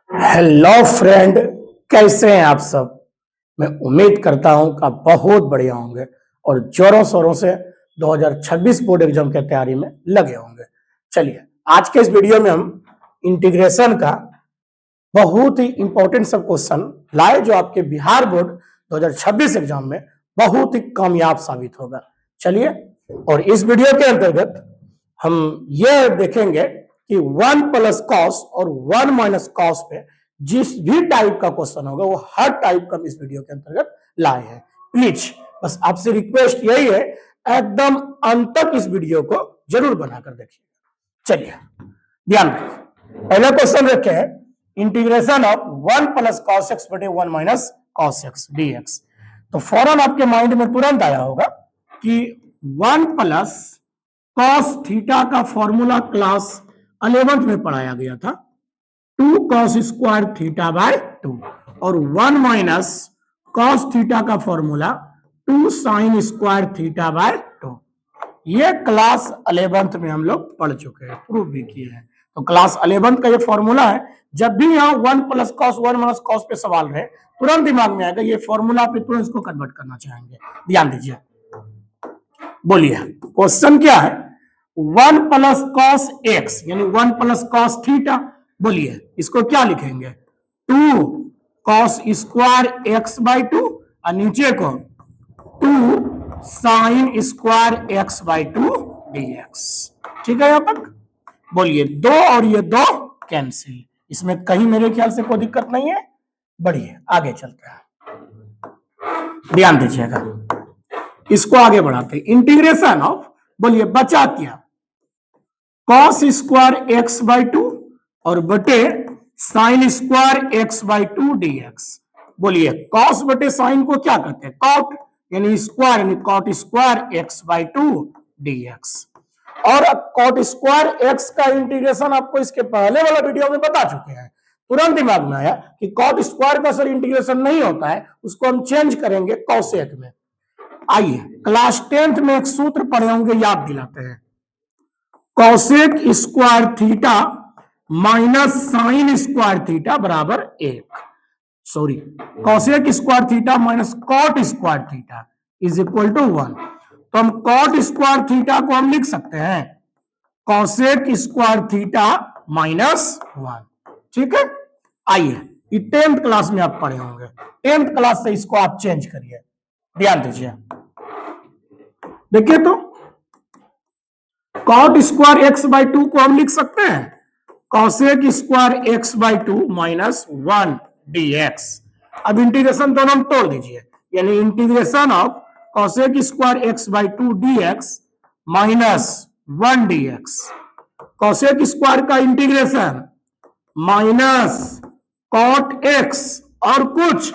Hello friend, कैसे हैं आप सब। मैं उम्मीद करता हूं कि आप बहुत बढ़िया होंगे और जोरों शोरों से 2026 बोर्ड एग्जाम की तैयारी में लगे होंगे। चलिए, आज के इस वीडियो में हम इंटीग्रेशन का बहुत ही इंपॉर्टेंट सब क्वेश्चन लाए जो आपके बिहार बोर्ड 2026 एग्जाम में बहुत ही कामयाब साबित होगा। चलिए, और इस वीडियो के अंतर्गत हम यह देखेंगे कि 1 प्लस कॉस और 1 माइनस कॉस पे जिस भी टाइप का क्वेश्चन होगा वो हर टाइप का हम इस वीडियो के अंतर्गत लाए हैं। प्लीज बस आपसे रिक्वेस्ट यही है, एकदम अंत तक इस वीडियो को जरूर बनाकर देखिए। चलिए, ध्यान रखिए, पहला क्वेश्चन रखे हैं integration of 1 plus cos x बटे 1 माइनस कॉस एक्स डीएक्स। तो फौरन आपके माइंड में तुरंत आया होगा कि 1 प्लस कॉस थीटा का फॉर्मूला क्लास 11th में पढ़ाया गया था, 2 कॉस स्क्वायर थीटा बाय 2, और 1 माइनस कॉस थीटा का formula 2 sine square theta by 2। ये क्लास 11th में हम लोग पढ़ चुके हैं, प्रूव भी किए हैं। तो क्लास 11th का ये फॉर्मूला है। जब भी यहाँ 1 प्लस कॉस 1 माइनस कॉस पे सवाल रहे, तुरंत दिमाग में आएगा ये फॉर्मूला, पे तुरंत इसको कन्वर्ट करना चाहेंगे। ध्यान दीजिए, बोलिए क्वेश्चन क्या है। 1 प्लस कॉस एक्स यानी 1 प्लस कॉस थीटा, बोलिए इसको क्या लिखेंगे, 2 कॉस स्क्वायर एक्स बाई 2 और नीचे को 2 sine square x by 2 d x. ठीक है, यहां तक बोलिए 2 और ये 2 कैंसिल, इसमें कहीं मेरे ख्याल से कोई दिक्कत नहीं है। बढ़िए, आगे चलते हैं, ध्यान दीजिएगा, इसको आगे बढ़ाते हैं। इंटीग्रेशन ऑफ, बोलिए बचा क्या, कॉस स्क्वायर एक्स बाई 2 और बटे sine square x by 2 d x. बोलिए कॉस बटे साइन को क्या कहते हैं, कॉट, यानी स्क्वायर यानी cot square x by 2 d x. और कॉट स्क्वायर एक्स का इंटीग्रेशन आपको इसके पहले वाला वीडियो में बता चुके हैं। तुरंत दिमाग में आया कि कॉट स्क्वायर का सर इंटीग्रेशन नहीं होता है, उसको हम चेंज करेंगे कॉसेक में। आइए, क्लास 10th में एक सूत्र पढ़े होंगे, याद दिलाते हैं। Cosec square theta minus sine square theta बराबर 1। Sorry, cosec square theta minus cot square theta is equal to 1। तो हम कॉट स्क्वायर थीटा को हम लिख सकते हैं कॉसेक स्क्वायर थीटा माइनस 1। ठीक है, आइए, ये 10th क्लास में आप पढ़े होंगे, 10th क्लास से इसको आप चेंज करिए। ध्यान दीजिए, देखिए तो कॉट स्क्वायर एक्स बाई 2 को हम लिख सकते हैं cosec square x by 2 minus 1 d x. अब इंटीग्रेशन दोनों हम तोड़ दीजिए, यानी integration of cosec square x by 2 d x minus 1 d x. Cosec square का इंटीग्रेशन माइनस कॉट एक्स और कुछ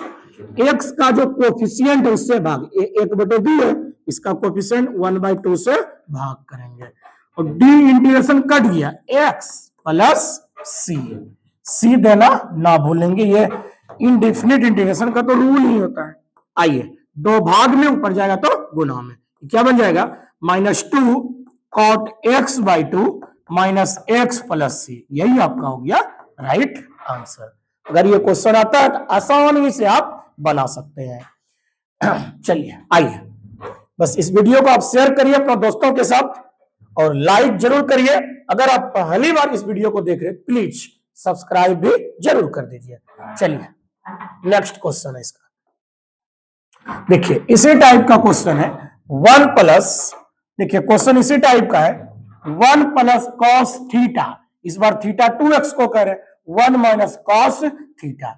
एक्स का जो कोफिशिएंट है उससे भाग, 1/2 है, इसका कोफिशिएंट 1/2 से भाग करेंगे और डी इंटीग्रेशन कट गया, एक्स प्लस सी देना ना भूलेंगे, ये इनडेफिनिट इंटीग्रेशन का तो रूल ही होता है। आइए, 2 भाग में ऊपर जाएगा तो गुना में, क्या बन जाएगा, -2 cot x by 2 minus x plus c. यही आपका हो गया राइट आंसर। अगर ये क्वेश्चन आता है तो आसानी से आप बना सकते हैं। चलिए, आइए, बस इस वीडियो को आप शेयर करिए अपने दोस्तों के साथ और लाइक जरूर करिए। अगर आप पहली बार इस वीडियो को देख रहे हैं, प्लीज सब्सक्राइब भी जरूर कर दीजिए। चलिए, नेक्स्ट क्वेश्चन है इसका, देखिए इसी टाइप का क्वेश्चन है 1 प्लस, देखिए क्वेश्चन इसी टाइप का है 1 प्लस कॉस थीटा, इस बार थीटा 2x को कह रहे 1 माइनस कॉस थीटा।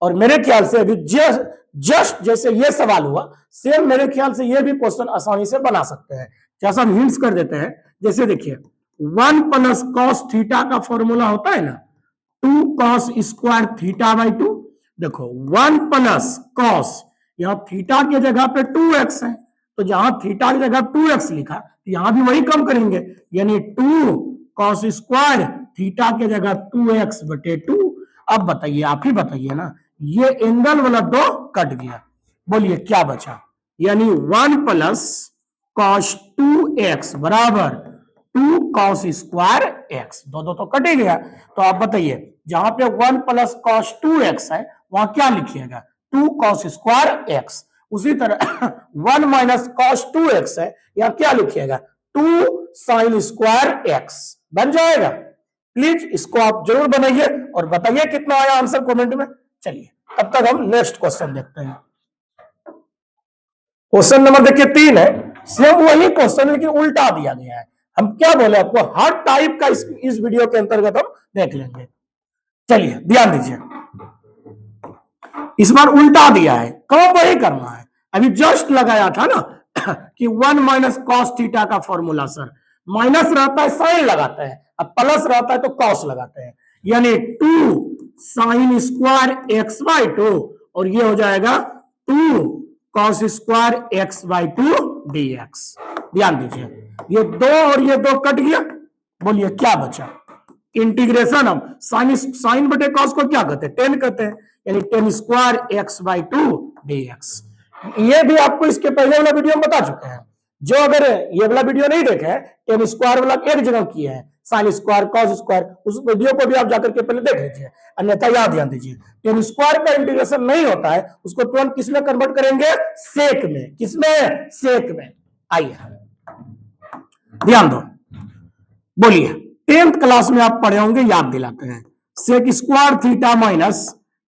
और मेरे ख्याल से अभी जस्ट जैसे ये सवाल हुआ, सेम मेरे ख्याल से ये भी क्वेश्चन आसानी से बना सकते हैं। जैसा हम हिंट्स कर देते हैं, जैसे देखिए 1 प्लस कॉस थीटा का फॉर्मूला होता है ना 2 कॉस स्क्वायर थीटा बाई 2। देखो 1 प्लस कॉस, यहां थीटा की जगह पे 2x है, तो जहां थीटा की जगह 2x लिखा, यहां भी वही कम करेंगे, यानी 2 कॉस स्क्वायर थीटा की जगह 2x बटे 2। अब बताइए, आप ही बताइए ना, ये एंगल वाला 2 कट गया, बोलिए क्या बचा, यानी 1 प्लस कॉस 2x बराबर 2 कॉस स्क्वायर x। 2 तो कट ही गया, तो आप बताइए जहां पे 1 प्लस कॉस 2x है वहां क्या लिखिएगा 2 कॉस स्क्वायर एक्स। उसी तरह 1 माइनस कॉस 2x है, यहां क्या लिखिएगा 2 साइन स्क्वायर एक्स बन जाएगा। प्लीज इसको आप जरूर बनाइए और बताइए कितना आया आंसर कमेंट में। चलिए तब तक हम नेक्स्ट क्वेश्चन देखते हैं। क्वेश्चन नंबर देखिए 3 है, सेम वही क्वेश्चन लेकिन उल्टा दिया गया है। हम क्या बोले आपको, हर टाइप का इस वीडियो के अंतर्गत हम देख लेंगे। चलिए ध्यान दीजिए, इस बार उल्टा दिया है, कब वही करना है। अभी जस्ट लगाया था ना कि 1 माइनस कॉस थीटा का फॉर्मूला सर, माइनस रहता है साइन लगाते हैं, अब प्लस रहता है तो कॉस लगाते हैं, यानी 2 साइन स्क्वायर एक्स बाई 2 और ये हो जाएगा 2 cos square x by 2 dx। ध्यान दीजिए, ये 2 और ये 2 कट गया, बोलिए क्या बचा, इंटीग्रेशन हम साइन बटे कॉस को क्या कहते हैं 10 कहते हैं, यानी 10 स्क्वायर एक्स बाई 2 dx। ये भी आपको इसके पहले वाला वीडियो में बता चुके हैं। जो अगर ये वाला वीडियो नहीं देखे है, 10 स्क्वायर वाला एक जगह किया है, साइन स्क्वायर कॉस स्क्वायर, उस वीडियो को भी आप जाकर के पहले देख लीजिए, अन्यथा याद ध्यान दीजिए 10 स्क्वायर का इंटीग्रेशन नहीं होता है, उसको तुरंत किसमें कन्वर्ट करेंगे सेक में। किसमें, सेक में। आइए ध्यान दो, बोलिए 10th क्लास में आप पढ़े होंगे, याद दिलाते हैं, sec square theta minus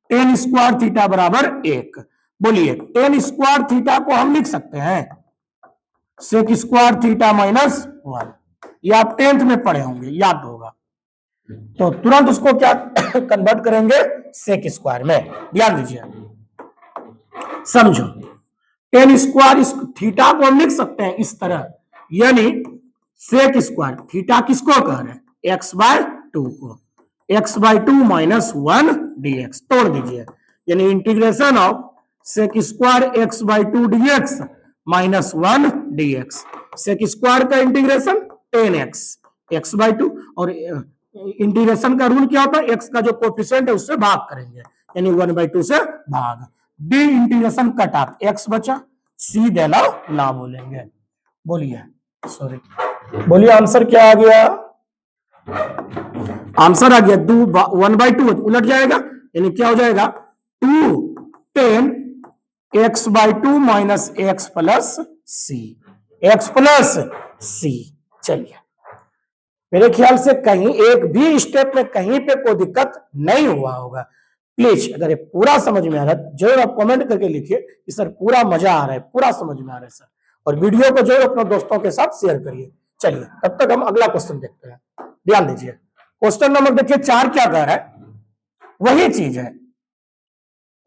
10 square theta बराबर 1। बोलिए 10 स्क्वायर थीटा को हम लिख सकते हैं सेक स्क्वायर थीटा माइनस 1, ये आप 10th में पढ़े होंगे, याद होगा। तो तुरंत उसको क्या कन्वर्ट करेंगे सेक स्क्वायर में। ध्यान दीजिए, समझो 10 स्क्वायर थीटा को हम लिख सकते हैं इस तरह, यानी सेक स्क्वायर थीटा किसको कह रहे हैं एक्स बाय 2 को, एक्स बाय 2 माइनस 1 dx तोड़ दीजिए, यानी integration of sec square x by 2 dx minus 1 dx। Sec square का इंटीग्रेशन 10x एक्स बाय 2, और इंटीग्रेशन का रूल क्या होता है, एक्स का जो कोफिशिएंट है उससे भाग करेंगे, यानी 1/2 से भाग, D integration cut off x बचा, सी देना ना बोलेंगे। बोलिए सॉरी, बोलिए आंसर क्या आ गया, आंसर आ गया 1/2 उलट जाएगा, यानी क्या हो जाएगा 2 10 x by 2 minus x plus c, x plus c. चलिए मेरे ख्याल से कहीं एक भी स्टेप में कहीं पे कोई दिक्कत नहीं हुआ होगा। प्लीज अगर ये पूरा समझ में आ रहा है जरूर आप कमेंट करके लिखिए कि सर पूरा मजा आ रहा है, पूरा समझ में आ रहा है सर, और वीडियो को जरूर अपने दोस्तों के साथ शेयर करिए। चलिए तब तक हम अगला क्वेश्चन देखते हैं। ध्यान दीजिए, क्वेश्चन नंबर देखिए 4 क्या कह रहा है, वही चीज है,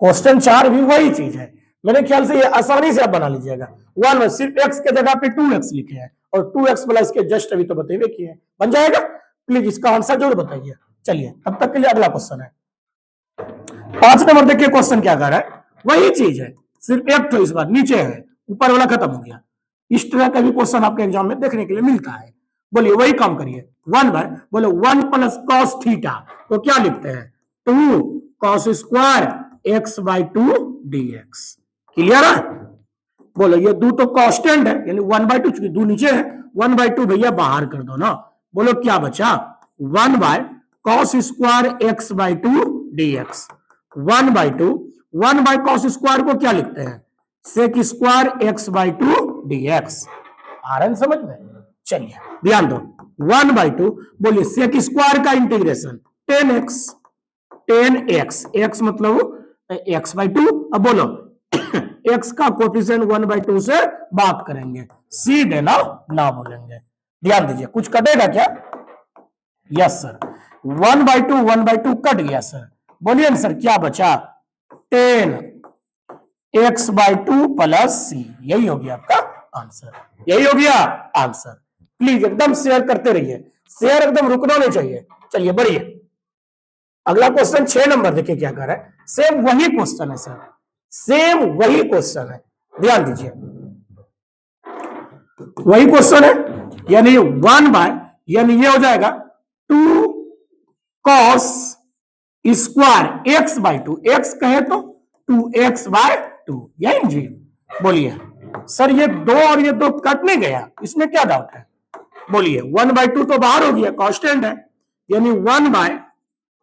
क्वेश्चन 4 भी वही चीज है। मेरे ख्याल से ये आसानी से आप बना लीजिएगा। 1 में सिर्फ x के जगह पे 2x लिखे हैं और 2x प्लस इसके जस्ट अभी तो बताइए किए, बन जाएगा। प्लीज इसका आंसर जरूर बताइए। चलिए तब तक के लिए अगला क्वेश्चन है 5 नंबर। देखिए क्वेश्चन क्या कर रहा है, वही चीज है, सिर्फ एक तो इस बार नीचे है, ऊपर वाला खत्म हो गया। इस तरह का भी क्वेश्चन आपके एग्जाम में देखने के लिए मिलता है। बोलिए वही काम करिए, 1 बाय बोले 1 प्लस कॉस थीटा, तो क्या लिखते हैं 2 cos square x by 2 dx। Clear है, बोलो ये 2 तो कांस्टेंट है, यानी 1/2, चूंकि 2 नीचे है 1/2 भैया बाहर कर दो ना। बोलो क्या बचा 1 by cos square x by 2 dx, 1/2, 1 by cos square को क्या लिखते हैं sec square x by 2 dx। आ रहा है समझ में। चलिए ध्यान दो, 1/2 बोलिए सेक स्क्वायर का इंटीग्रेशन 10x, 10x, x मतलब x बाई 2, अब बोलो x का कोफिशिएंट 1/2 से बात करेंगे, सी देना ना बोलेंगे। ध्यान दीजिए, कुछ कटेगा क्या, यस सर 1/2 कट गया सर। बोलिए सर क्या बचा 10 x बाई 2 प्लस सी, यही हो गया आपका आंसर, यही हो गया आंसर। प्लीज एकदम शेयर करते रहिए, शेयर एकदम रुकना नहीं चाहिए। चलिए बढ़िए, अगला क्वेश्चन 6 नंबर देखिए क्या कर रहा है, सेम वही क्वेश्चन है सर, सेम वही क्वेश्चन है। ध्यान दीजिए वही क्वेश्चन है, यानी 1 बाय, यानी ये हो जाएगा 2 cos square x by 2, x कहे तो 2x बाय 2, यही जी। बोलिए सर ये 2 और ये 2 कट नहीं गया, इसमें क्या डाउट है। बोलिए 1/2 तो बाहर हो गया, कांस्टेंट है, यानी 1 by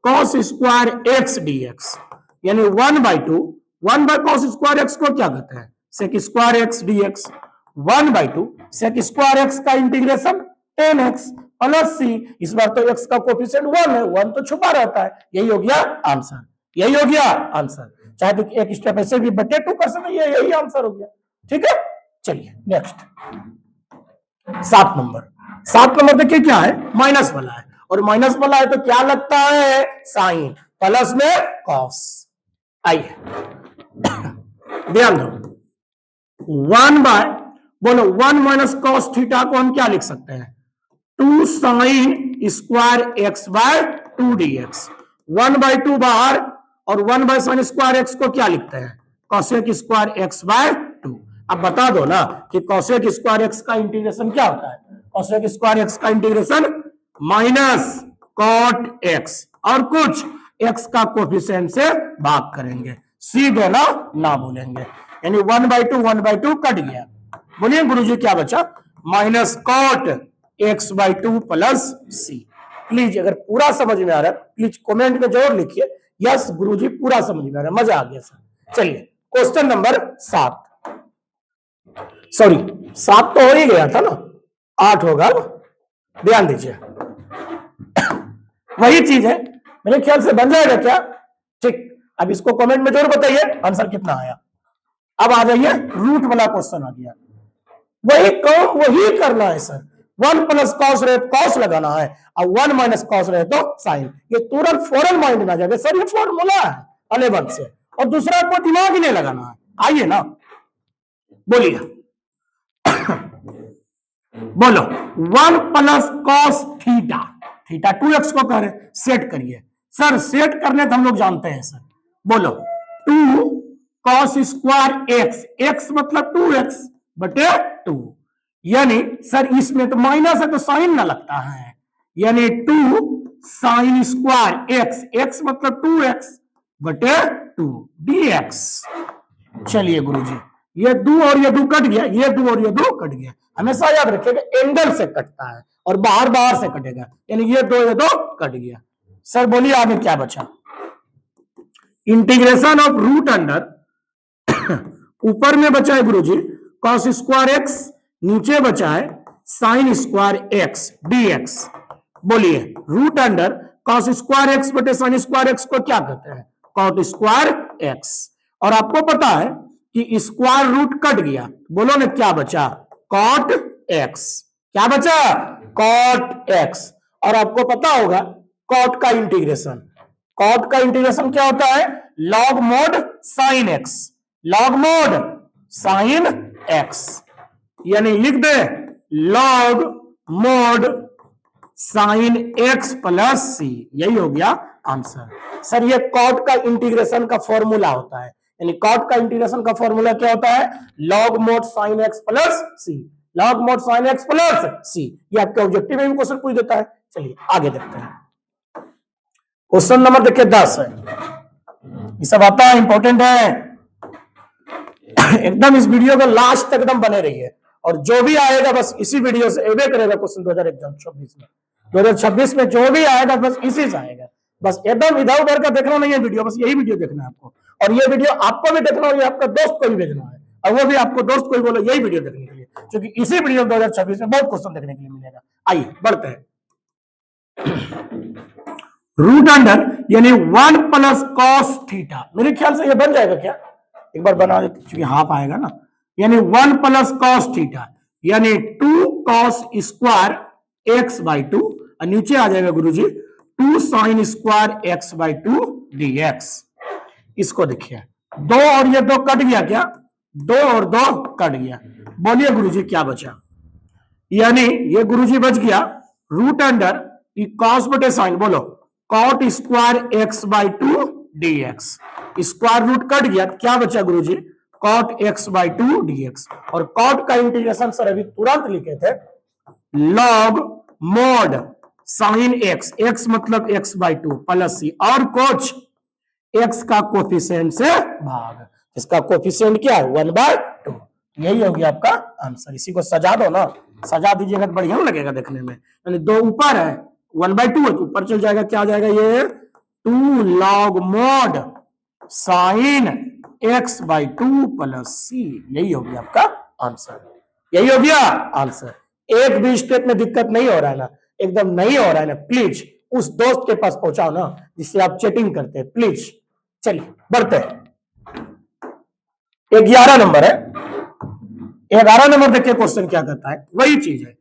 cos square x d x, यानी 1/2 1/cos स्क्वायर एक्स को क्या कहते हैं, sec square x d x, 1/2 sec square x का integration tan x plus c, इस बार तो x का कोफिशिएंट 1 है, 1 तो छुपा रहता है, यही हो गया आंसर, यही हो गया आंसर। चाहे तो एक स्टेप ऐसे भी बटे 2 कर सकते हैं, यही आंसर हो गया। ठीक है, चलिए नेक्स्ट 7 नंबर देखिए क्या है, माइनस वाला है, और माइनस वाला है तो क्या लगता है, साइन, प्लस में कॉस। आइए ध्यान दो, 1 माइनस कॉस थीटा को हम क्या लिख सकते हैं, 2 sine square x by 2 d x, 1/2 बाहर और 1 बाय साइन स्क्वायर एक्स को क्या लिखते हैं, कॉसेक स्क्वायर एक्स बाय 2। अब बता दो ना कि कॉसेक स्क्वायर एक्स का इंटीग्रेशन क्या होता है, कॉसेक स्क्वायर एक्स का इंटीग्रेशन माइनस कॉट एक्स और कुछ एक्स का कोफिशिएंट से भाग करेंगे, सीधे ना बोलेंगे, यानी 1/2 कट गया। बोलिए गुरुजी क्या बचा, minus cot x by 2 plus c. Please अगर पूरा समझ में आ रहा है प्लीज कमेंट में जरूर लिखिए, यस गुरुजी पूरा समझ में आ रहा है, मजा आ गया सर। चलिए क्वेश्चन नंबर 7, सॉरी 7 तो हो ही गया था ना, 8 होगा, ध्यान दीजिए वही चीज है, मेरे ख्याल से बन जाएगा क्या, ठीक। अब इसको कमेंट में जरूर बताइए आंसर कितना आया। अब आ जाइए रूट वाला क्वेश्चन आ गया, वही काम वही करना है सर, 1 प्लस कॉस रहे कॉस लगाना है, और 1 माइनस कॉस रहे तो साइन, ये तुरंत फौरन माइंड में आ जाएगा सर, ये फॉर्मूला है 11 से, और दूसरा को दिमाग ही नहीं लगाना है। आइए ना बोलिए बोलो, 1 plus cos theta, theta 2x को कह रहे, सेट करिए सर, सेट करने तो हम लोग जानते हैं सर, बोलो 2 कॉस स्क्वायर एक्स, एक्स मतलब 2x बटे 2, यानी सर इसमें तो माइनस है तो साइन ना लगता है, यानी 2 साइन स्क्वायर एक्स, एक्स मतलब 2x बटे 2 dx। चलिए गुरुजी ये 2 और ये 2 कट गया, ये 2 और ये 2 कट गया, हमेशा याद रखिएगा एंगल से कटता है और बाहर से कटेगा, यानी ये 2 कट गया। सर बोलिए आगे क्या बचा, इंटीग्रेशन ऑफ रूट अंडर ऊपर में बचा है गुरुजी कॉस स्क्वायर एक्स, नीचे बचा है साइन स्क्वायर एक्स dx। बोलिए root under cos square x बटे साइन स्क्वायर एक्स को क्या कहते हैं, कॉट स्क्वायर एक्स, और आपको पता है कि स्क्वायर रूट कट गया, बोलो ना क्या बचा, कॉट एक्स, क्या बचा, कॉट एक्स। और आपको पता होगा कॉट का इंटीग्रेशन, कॉट का इंटीग्रेशन क्या होता है, log mod sine x, log mod sine x, यानी लिख दे log mod sine x plus c, यही हो गया आंसर। सर ये कॉट का इंटीग्रेशन का फॉर्मूला होता है, यानी कॉट का इंटीग्रेशन का फॉर्मूला क्या होता है, log mod sine x plus c, log mod sine x plus c, ये आपके ऑब्जेक्टिव में क्वेश्चन पूछ देता है। चलिए आगे देखते हैं, क्वेश्चन नंबर देखिए 10 है, ये सब आता है इंपॉर्टेंट है एकदम, इस वीडियो को लास्ट तक एकदम बने रहिए, और जो भी आएगा बस इसी वीडियो से एवे करेगा क्वेश्चन 2026 में जो भी आएगा बस इसी से आएगा, बस एकदम इधर उधर का देखना नहीं है वीडियो, बस यही वीडियो देखना है आपको, और ये वीडियो आपको भी देखना है, आपका दोस्त को भी भेजना है, और वो भी आपको दोस्त को भी बोलो यही वीडियो देखने के लिए, क्योंकि इसी वीडियो 2026 में बहुत क्वेश्चन देखने के लिए मिलेगा। आइए बढ़ते हैं, रूट अंडर यानी 1 प्लस कॉस थीटा, मेरे ख्याल से ये बन जाएगा क्या, एक बार बना देते क्योंकि हाफ आएगा ना, यानी 1 प्लस कॉस थीटा यानी 2 कॉस स्क्वायर एक्स बाई 2, और नीचे आ जाएगा गुरुजी 2 sine square x by 2 dx। इसको देखिए 2 और ये 2 कट गया क्या, 2 और 2 कट गया, बोलिए गुरुजी क्या बचा, यानी ये गुरुजी बच गया रूट अंडर कॉस बटे साइन, बोलो cot square x by 2 dx, square root कट गया, क्या बचा गुरुजी कॉट एक्स बाई 2 dx, और कॉट का इंटीग्रेशन सर अभी तुरंत लिखे थे log mod sine x, x मतलब एक्स बाई 2 प्लस सी, और कुछ एक्स का कोफिशिएंट से भाग, इसका कोफिशिएंट क्या है 1/2, यही हो गया आपका आंसर। इसी को सजा दो ना, सजा दीजिएगा तो बढ़िया लगेगा देखने में, यानी 2 ऊपर है 1/2 है तो ऊपर चल जाएगा, क्या आ जाएगा ये 2 log mod sin x by 2 plus c. यही हो गया आपका आंसर, यही हो गया आंसर। एक भी स्टेप में दिक्कत नहीं हो रहा है ना, एकदम नहीं हो रहा है ना, प्लीज उस दोस्त के पास पहुंचाओ ना जिससे आप चैटिंग करते हैं, प्लीज। चलिए बढ़ते हैं, 11 नंबर है। 11 नंबर देखिए क्वेश्चन क्या करता है, वही चीज है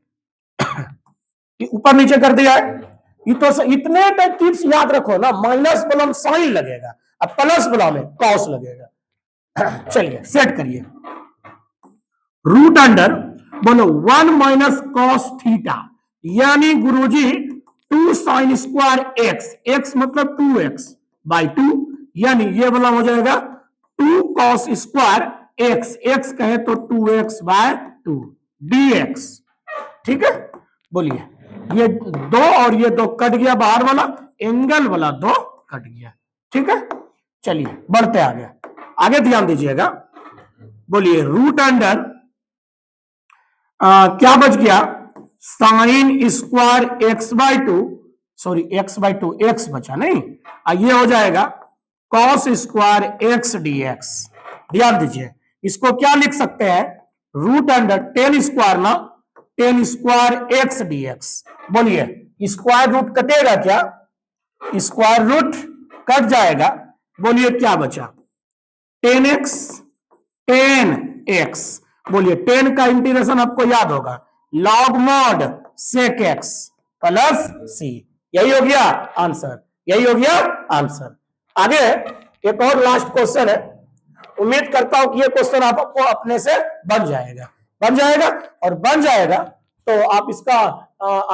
कि ऊपर नीचे कर दिया है। ये तो इतने टिप्स याद रखो ना, माइनस बलम साइन लगेगा, अब प्लस बलम में कॉस लगेगा। चलिए सेट करिए, रूट अंडर बोलो 1 माइनस कॉस थीटा, यानी गुरुजी 2 साइन स्क्वायर एक्स, एक्स मतलब 2x बाई 2, यानी ये वाला हो जाएगा 2 कॉस स्क्वायर एक्स, एक्स कहे तो 2x बाय 2 dx। ठीक है, बोलिए ये 2 और ये 2 कट गया, बाहर वाला एंगल वाला 2 कट गया। ठीक है, चलिए बढ़ते आगे, आगे ध्यान दीजिएगा। बोलिए रूट अंडर क्या बच गया, sign square x by 2, sorry x by 2 x बचा नहीं, ये हो जाएगा कॉस स्क्वायर एक्स dx। ध्यान दीजिए, इसको क्या लिख सकते हैं, रूट अंडर टेन स्क्वायर ना, टेन स्क्वायर एक्स dx। बोलिए स्क्वायर रूट कटेगा क्या, स्क्वायर रूट कट जाएगा, बोलिए क्या बचा, 10x 10x। बोलिए 10 का इंटीग्रेशन आपको याद होगा, log mod sec x plus c. यही हो गया आंसर, यही हो गया आंसर। आगे एक और लास्ट क्वेश्चन है, उम्मीद करता हूं कि ये क्वेश्चन आपको अपने से बन जाएगा, बन जाएगा, और बन जाएगा तो आप इसका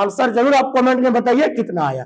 आंसर जरूर आप कमेंट में बताइए कितना आया।